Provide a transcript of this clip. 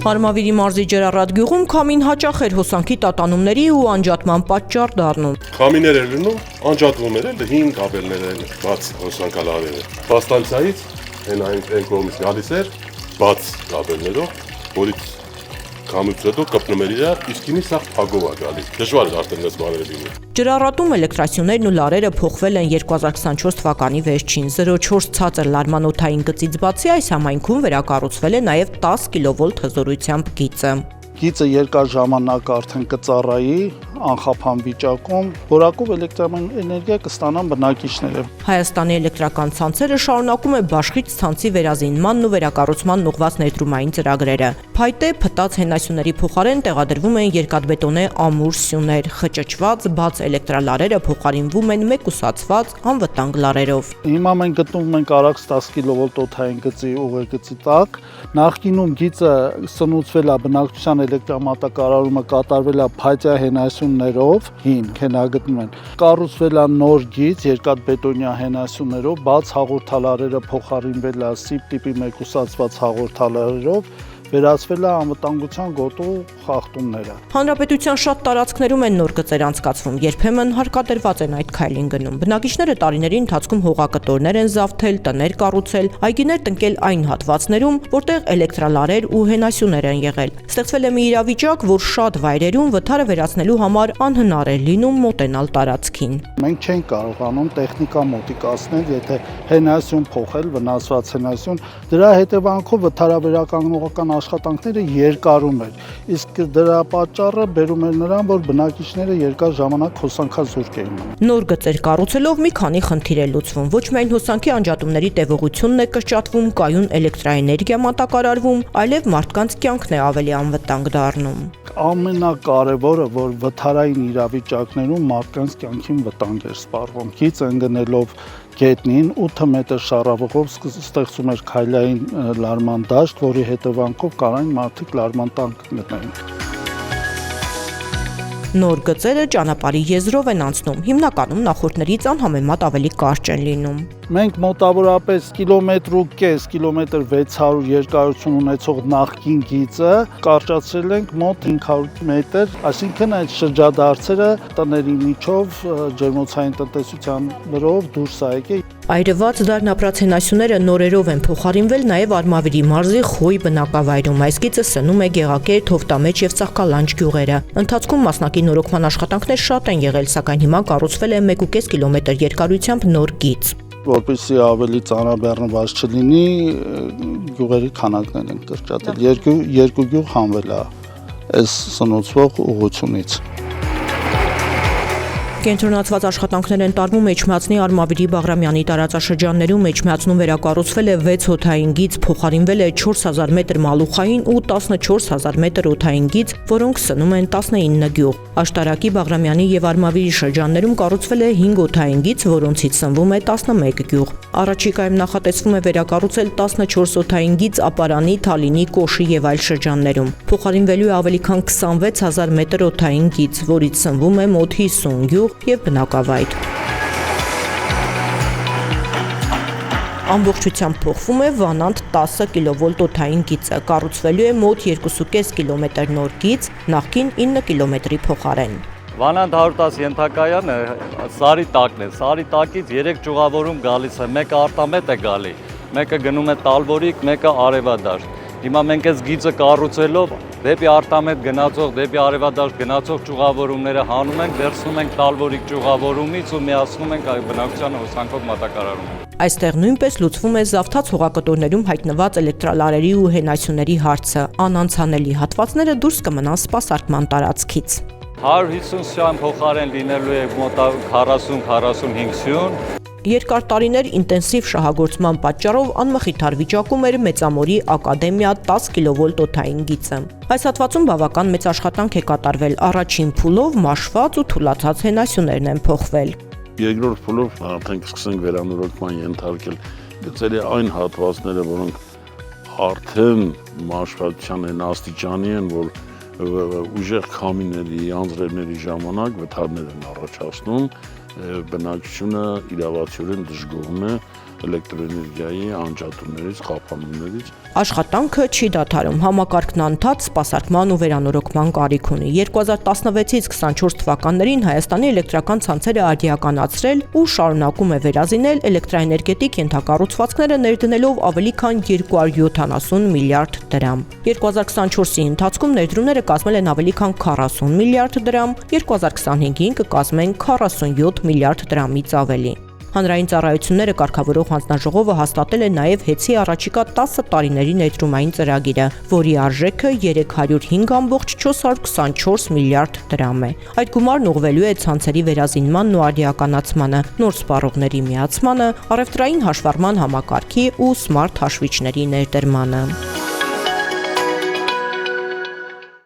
Արմավիրի մարզի Ջրառատ գյուղում քամին հաճախ էր հոսանքի տատանումների ու անջատման պատճառ դառնում։ Քամիներ էր լինում, անջատվում էր, հին կաբելներ էր, բաց հոսանքալարերը։ Բաստանցիայից այն կողմից գալիս էր բաց կաբելներով, որից քամուց հետո կպնում էր իրար, իսկ ինի սաղ փագով է գալիս։ Դժվար էր արդեն այս բաները լինում։ Ջրառատում էլեկտրասյուներն ու լարերը փոխվել են 2024 թվականի վերջին 0.4 ցածր լարմանոթային գծից բացի այս համայնքում վերակառուցվել է նաև 10 կՎ հզորությամբ գիծը։ Գիծը երկար ժամանակ արդեն կծառայի անխափան վիճակում, որակով էլեկտրաէներգիա կստանան բնակիչները։ Հայաստանի էլեկտրական ցանցերը շարունակում է բաշխից ցանցի վերազինմանն ու վերակառուցման ուղղված ներդրումային ծրագրերը։ Փայտե փտած հենասյուների փոխարեն տեղադրվում են երկաթբետոնե ամուր սյուներ, խճճված բաց էլեկտրալարերը փոխարինվում են մեկուսացված անվտանգ լարերով։ Հիմա մենք գտնվում ենք Արաքս 10 կՎ օդային գծի ուղեգծի տակ։ Նախկինում գիծը սնուցվել է բնակչության էլեկտրամատակարարումը կատարվել է փայտյա հենասյուններով, հին հենագտնում են։ Կառուցվել է նոր գիծ երկաթբետոնյա հենասյուններով, բաց հաղորդալարերը փոխարինվել է սիպ տիպի մեկուսացված հաղորդալարերով, վերածվել է անվտանգության գոտու խախտումները։ Հանրապետության շատ տարածքներում են նոր գծեր անցկացվում, երբեմն հարկադրված են այդ քայլին գնում։ Բնակիչները տարիների ընթացքում հողակտորներ են զավթել, տներ կառուցել, այգիներ տնկել այն հատվածներում, որտեղ էլեկտրալարեր ու հենասյուներ են եղել։ Ստեղծվել է մի իրավիճակ, որ շատ վայրերում վթարը վերացնելու համար անհնար է լինում մոտենալ տարածքին։ Մենք չենք կարողանում տեխնիկա մոտիկացնել, եթե հենասյուն փոխել, վնասված հենասյուն, դրա հետևանքով վթարաբերականողական աշխատանքները երկարում էր, իսկ դրա պատճառը բերում էր նրան, որ բնակիչները երկար ժամանակ հոսանքազուրկ էին մնում։ Նոր գծեր կառուցելով մի քանի խնդիր է լուծվում։ Ոչ միայն հոսանքի անջատումների տևողությունն է կրճատվում, կայուն էլեկտրաէներգիա մատակարարվում, այլև մարդկանց կյանքն է ավելի անվտանգ դառնում։ Ամենակարևորը, որ վթարային իրավիճակներում մարդկանց կյանքին վտանգ էր սպառվում։ Գիծը ընկնելով գետնին 8 մետր շարավղով ստեղծում էր քայլային լարման դաշտ, որի հետևանքով կարային մարդիկ լարման տան գտնեին։ Նոր գծերը ճանապարհի եզրով են անցնում, հիմնականում նախորդներից անհամեմատ ավելի կարճ են լինում։ Մենք մոտավորապես 1.5 կիլոմետր 600 երկարություն ունեցող նախկին գիծը կարճացրել ենք մոտ 500 մետր, այսինքն այդ շրջադարձերը տների միջով ջերմոցային տնտեսության վրով դուրս է եկել։ Այրված դառն ապրած հենասյուները նորերով են փոխարինվել նաև Արմավիրի մարզի Խոյ բնակավայրում։ Այս գիծը սնում է Գեղակերտ, Հովտամեջ եւ Ծաղկալանջ գյուղերը։ Ընթացքում մասնակի նորոգման աշխատանքներ շատ են եղել, սակայն հիմա կառուցվել է 1.5 կիլոմետր երկարությամբ նոր գիծ։ Որպեսզի ավելի ծանրաբեռնված չլինի, գյուղերի քանակներն են կրճատել։ Երկու գյուղ հանվել է այս սնուցվող ուղղությունից։ Կենտրոնացված աշխատանքներ են տարվում Էջմիածնի Արմավիրի Բաղրամյանի տարածաշրջաններում։ Էջմիածնում վերակառուցվել է 6 օդային գիծ, փոխարինվել է 4000 մետր մալուխային ու 14000 մետր օդային գիծ, որոնք սնում են 19 գյուղ։ Աշտարակի, Բաղրամյանի եւ Արմավիրի շրջաններում կառուցվել է 5 օդային գիծ, որոնցից սնվում է 11 գյուղ։ Առաջիկայում նախատեսվում է վերակառուցել 14 օդային գիծ Ապարանի, Թալինի, Կոշի եւ այլ շրջաններում։ Փոխարինվելու է ավելի քան 26000 մետր օդային գիծ, որից սնվում է մոտ 50 գյուղ եւ բնակավայր։ Ամբողջությամբ փոխվում է Վանանդ 10 կՎ օդային գիծը, կառուցվելու է մոտ 2.5 կիլոմետր նոր գիծ, նախկին 9 կիլոմետրի փոխարեն։ Վանանդ 110 ենթակայանը Սարի տակն է, Սարի տակից 3 ճյուղավորում գալիս է, մեկը արտամետ է գալի, մեկը գնում է Տալվորիկ, մեկը Արևադաշտ։ Հիմա մենք այս գիծը կառուցելով դեպի արտամետ գնացող, դեպի արևադաշտ գնացող ճյուղավորումները հանում ենք, վերցնում ենք Տալվորիկ ճյուղավորումից ու միացնում ենք բնակչության հոսանքով մատակարարում։ Այստեղ նույնպես լուծվում է զավթած հողակտորներում հայտնված էլեկտրալարերի ու հենասյուների հարցը։ Անանցանելի հատվածները դուրս կմնան սպասարկման տարածքից։ 150 սյան փոխարեն լինելու է մոտ 40-45 սյուն։ Երկար տարիներ ինտենսիվ շահագործման պատճառով անմխիթար վիճակում էր Մեծամորի Ակադեմիա 10 կՎ օդային գիծը։ Այս հատվածում բավական մեծ աշխատանք է կատարվել, առաջին փուլով մաշված ու թուլացած հենասյուներն են փոխվել։ Երկրորդ փուլով արդեն սկսենք վերանորոգման ենթարկել գծերի այն հատվածները, որոնք արդեն մաշվածության են աստիճանի են, որ ուժեղ քամիների, անձրևների ժամանակ վթարներ են առաջացնում, բնակչությունը իրավացիորեն դժգոհում է էլեկտրոէներգիայի անջատումներից, խափանումներից։ Աշխատանքը չի դադարում, համակարգն անդադ սպասարկման ու վերանորոգման կարիք ունի։ 2016-ից 24 թվականներին Հայաստանի էլեկտրական ցանցերը արդիականացրել ու շարունակում է վերազինել էլեկտրաէներգետիկ ենթակառուցվածքները ներդնելով ավելի քան 270 միլիարդ դրամ։ 2024-ի ընթացքում ներդրումները կազմել են ավելի քան 40 միլիարդ դրամ, 2025-ին կկազմեն 47 միլիարդ դրամից ավելի։ Հանրային ծառայությունները կարգավորող հանձնաժողովը հաստատել է նաև ՀԵՑ-ի առաջիկա 10 տարիների ներդրումային ծրագիրը, որի արժեքը 305.424 միլիարդ դրամ է։ Այդ գումարն ուղղվելու է ցանցերի վերազինմանն ու արդիականացմանը, նոր սպառողների միացմանը, առևտրային հաշվառման համակարգի ու սմարթ հաշվիչների ներդրմանը։